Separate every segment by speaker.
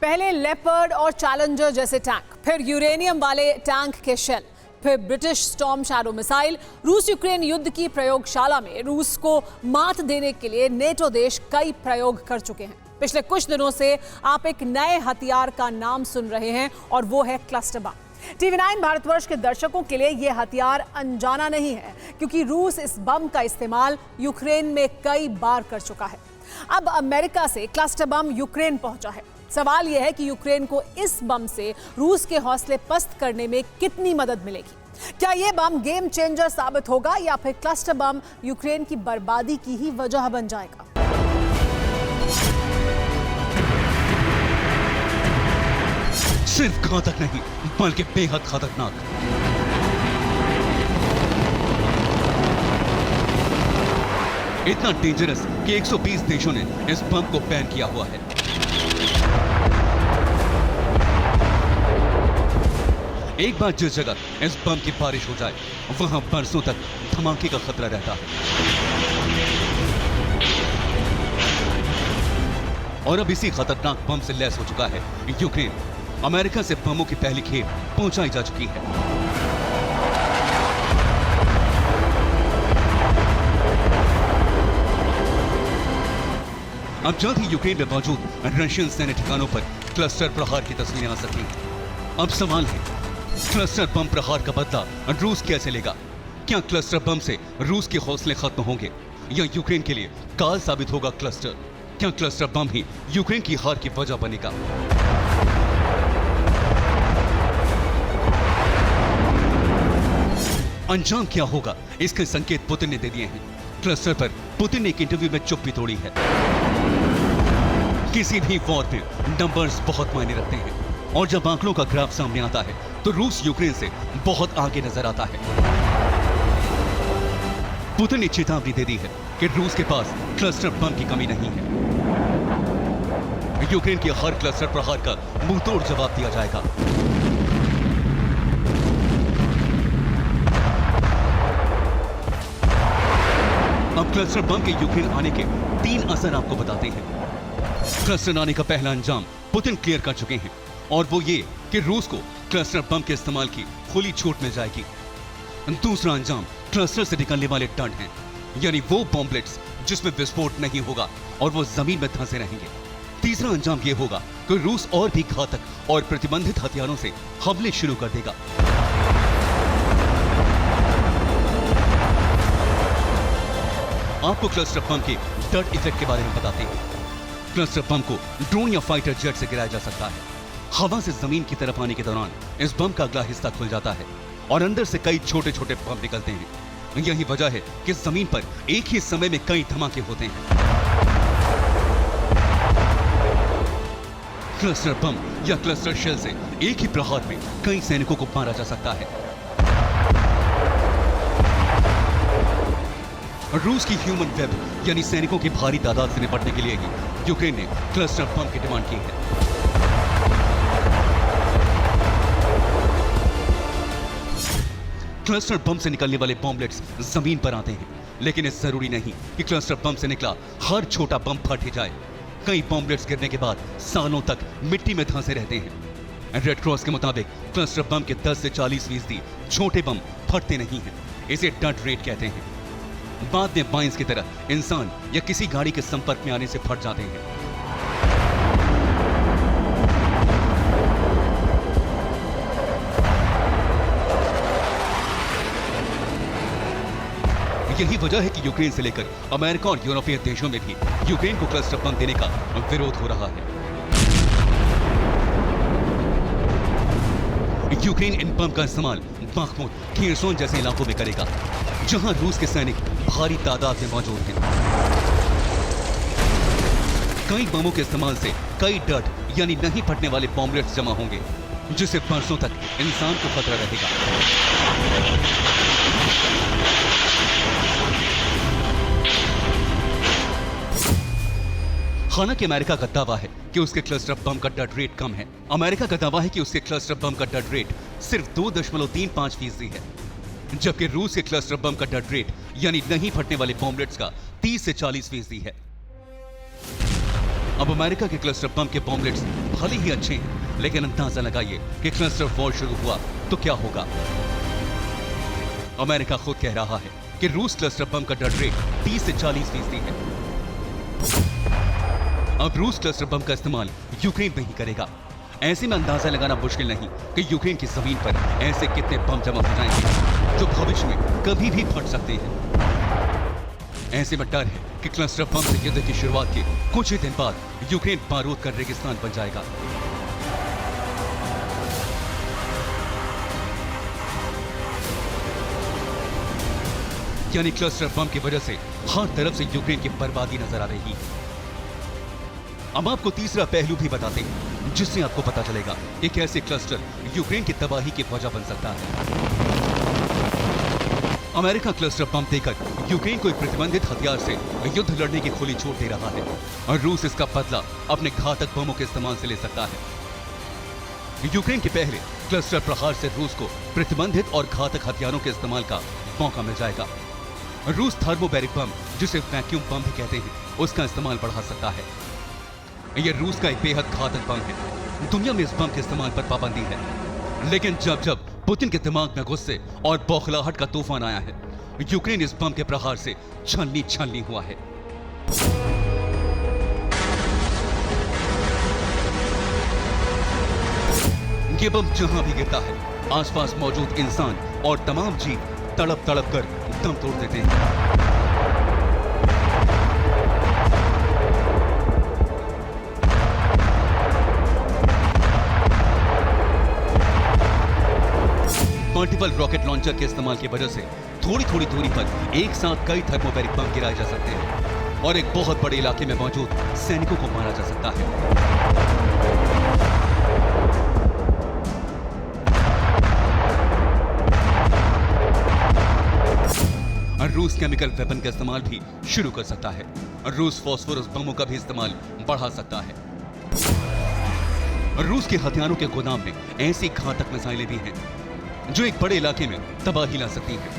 Speaker 1: पहले लेपर्ड और चैलेंजर जैसे टैंक, फिर यूरेनियम वाले टैंक के शेल, फिर ब्रिटिश स्टॉर्म शैडो मिसाइल। रूस यूक्रेन युद्ध की प्रयोगशाला में रूस को मात देने के लिए नेटो देश कई प्रयोग कर चुके हैं। पिछले कुछ दिनों से आप एक नए हथियार का नाम सुन रहे हैं और वो है क्लस्टर बम। TV9 भारतवर्ष के दर्शकों के लिए यह हथियार अनजाना नहीं है, क्योंकि रूस इस बम का इस्तेमाल यूक्रेन में कई बार कर चुका है। अब अमेरिका से क्लस्टर बम यूक्रेन पहुंचा है। सवाल यह है कि यूक्रेन को इस बम से रूस के हौसले पस्त करने में कितनी मदद मिलेगी। क्या यह बम गेम चेंजर साबित होगा या फिर क्लस्टर बम यूक्रेन की बर्बादी की ही वजह बन जाएगा?
Speaker 2: सिर्फ घातक नहीं, बल्कि बेहद खतरनाक। इतना डेंजरस कि 120 देशों ने इस बम को बैन किया हुआ है। एक बार जिस जगह इस बम की बारिश हो जाए, वहां बरसों तक धमाके का खतरा रहता है। और अब इसी खतरनाक बम से लैस हो चुका है यूक्रेन। अमेरिका से बमों की पहली खेप पहुंचाई जा चुकी है। अब जल्द ही यूक्रेन में मौजूद रशियन सैन्य ठिकानों पर क्लस्टर प्रहार की तस्वीरें आ सकेंगी। अब सवाल है, क्लस्टर बम प्रहार का बदला रूस कैसे लेगा? क्या क्लस्टर बम से रूस के हौसले खत्म होंगे या यूक्रेन के लिए काल साबित होगा क्लस्टर? क्या क्लस्टर बम ही यूक्रेन की हार की वजह बनेगा? अंजाम क्या होगा, इसके संकेत पुतिन ने दे दिए हैं। क्लस्टर पर पुतिन ने एक इंटरव्यू में चुप्पी तोड़ी है। किसी भी वॉर में नंबर्स बहुत मायने रखते हैं और जब आंकड़ों का ग्राफ सामने आता है तो रूस यूक्रेन से बहुत आगे नजर आता है। पुतिन ने चेतावनी दे दी है कि रूस के पास क्लस्टर बम की कमी नहीं है। यूक्रेन के हर क्लस्टर प्रहार का मुंहतोड़ जवाब दिया जाएगा। अब क्लस्टर बम के यूक्रेन आने के 3 असर आपको बताते हैं। क्लस्टर आने का पहला अंजाम पुतिन क्लियर कर चुके हैं और वो ये कि रूस को क्लस्टर बम के इस्तेमाल की खुली छूट मिल जाएगी। दूसरा अंजाम क्लस्टर से निकलने वाले टर्न हैं, यानी वो बॉम्बलेट्स जिसमें विस्फोट नहीं होगा और वो जमीन में धंसे रहेंगे। तीसरा अंजाम ये होगा कि रूस और भी घातक और प्रतिबंधित हथियारों से हमले शुरू कर देगा। आपको क्लस्टर बम के डर्ट इफेक्ट के बारे में बताते हैं। क्लस्टर बम को ड्रोन या फाइटर जेट से गिराया जा सकता है। हवा से जमीन की तरफ आने के दौरान इस बम का अगला हिस्सा खुल जाता है और अंदर से कई छोटे छोटे बम निकलते हैं। यही वजह है कि जमीन पर एक ही समय में कई धमाके होते हैं। क्लस्टर बम या क्लस्टर शेल से एक ही प्रहार में कई सैनिकों को मारा जा सकता है। रूस की ह्यूमन वेब यानी सैनिकों की भारी तादाद से निपटने के लिए ही यूक्रेन ने क्लस्टर बम की डिमांड की है। क्लस्टर बम से निकलने वाले बॉम्बलेट्स जमीन पर आते हैं, लेकिन ये जरूरी नहीं कि क्लस्टर बम से निकला हर छोटा बम फट ही जाए। कई बॉम्बलेट्स गिरने के बाद सालों तक मिट्टी में धंसे रहते हैं। रेड क्रॉस के मुताबिक क्लस्टर बम के 10 से 40% छोटे बम फटते नहीं हैं। इसे डर्ट रेट कहते हैं। बाद में बाइंस की तरह इंसान या किसी गाड़ी के संपर्क में आने से फट जाते हैं। यही वजह है कि यूक्रेन से लेकर अमेरिका और यूरोपीय देशों में भी यूक्रेन को क्लस्टर बम देने का विरोध हो रहा है। यूक्रेन इन बम का इस्तेमाल बाखमुत, खीरसोन जैसे इलाकों में करेगा, जहां रूस के सैनिक भारी तादाद में मौजूद हैं। कई बमों के इस्तेमाल से कई डर्ट यानी नहीं फटने वाले बॉम्बलेट्स जमा होंगे, जिससे बरसों तक इंसान को खतरा रहेगा। हालांकि अमेरिका का दावा है कि उसके क्लस्टर बम का डर्ट रेट कम है। अमेरिका का दावा है कि उसके क्लस्टर बम का डर्ट रेट सिर्फ 2.35% है, जबकि रूस के क्लस्टर बम का डर्ट रेट यानी नहीं फटने वाले बॉम्बलेट्स का 30 से 40% है। अब अमेरिका के क्लस्टर बम के बॉम्बलेट्स भले ही अच्छे हैं, लेकिन अंदाजा लगाइए कि क्लस्टर वॉर शुरू हुआ तो क्या होगा। अमेरिका खुद कह रहा है कि रूस क्लस्टर बम का डेथ रेट 30 से 40% है। अब रूस क्लस्टर बम का इस्तेमाल यूक्रेन में ही करेगा। ऐसे में अंदाजा लगाना मुश्किल नहीं कि यूक्रेन की जमीन पर ऐसे कितने बम जमा हो जाएंगे जो भविष्य में कभी भी फट सकते हैं। ऐसे में डर है कि क्लस्टर बम से युद्ध की शुरुआत के कुछ ही दिन बाद यूक्रेन बारूद का रेगिस्तान बन जाएगा। यानी क्लस्टर बम की वजह से हर तरफ से यूक्रेन की बर्बादी नजर आ रही है। अब आपको तीसरा पहलू भी बताते हैं, जिससे आपको पता चलेगा कि कैसे क्लस्टर यूक्रेन की तबाही की वजह बन सकता है। अमेरिका क्लस्टर बम देकर यूक्रेन को एक प्रतिबंधित हथियार से युद्ध लड़ने की खुली छूट दे रहा है और रूस इसका बदला अपने घातक बमों के इस्तेमाल से ले सकता है। यूक्रेन के पहले क्लस्टर प्रहार से रूस को प्रतिबंधित और घातक हथियारों के इस्तेमाल का मौका मिल जाएगा। रूस थर्मोबैरिक बम, जिसे वैक्यूम बम भी कहते हैं, उसका इस्तेमाल बढ़ा सकता है। यह रूस का एक बेहद घातक बम है। दुनिया में इस बम के इस्तेमाल पर पाबंदी है, लेकिन जब पुतिन के दिमाग में गुस्से और बौखलाहट का तूफान आया है, यूक्रेन इस बम के प्रहार से छलनी हुआ है। ये बम जहां भी गिरता है, आसपास मौजूद इंसान और तमाम जीव तड़प कर दम तोड़ देते हैं। मल्टीपल रॉकेट लॉन्चर के इस्तेमाल की वजह से थोड़ी दूरी पर एक साथ कई थर्मोबैरिक बम गिराए जा सकते हैं और एक बहुत बड़े इलाके में मौजूद सैनिकों को मारा जा सकता है। और रूस केमिकल वेपन का इस्तेमाल भी शुरू कर सकता है और रूस फास्फोरस बमों का भी इस्तेमाल बढ़ा सकता है। रूस के हथियारों के गोदाम में ऐसी घातक मिसाइलें भी हैं जो एक बड़े इलाके में तबाही ला सकती हैं।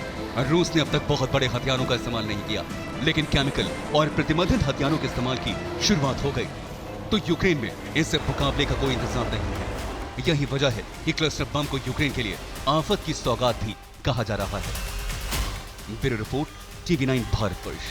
Speaker 2: रूस ने अब तक बहुत बड़े हथियारों का इस्तेमाल नहीं किया, लेकिन केमिकल और प्रतिबंधित हथियारों के इस्तेमाल की शुरुआत हो गई तो यूक्रेन में इससे मुकाबले का कोई इंतजाम नहीं है। यही वजह है कि क्लस्टर बम को यूक्रेन के लिए आफत की सौगात भी कहा जा रहा है। Bureau report, TV9 Bharatvarsh.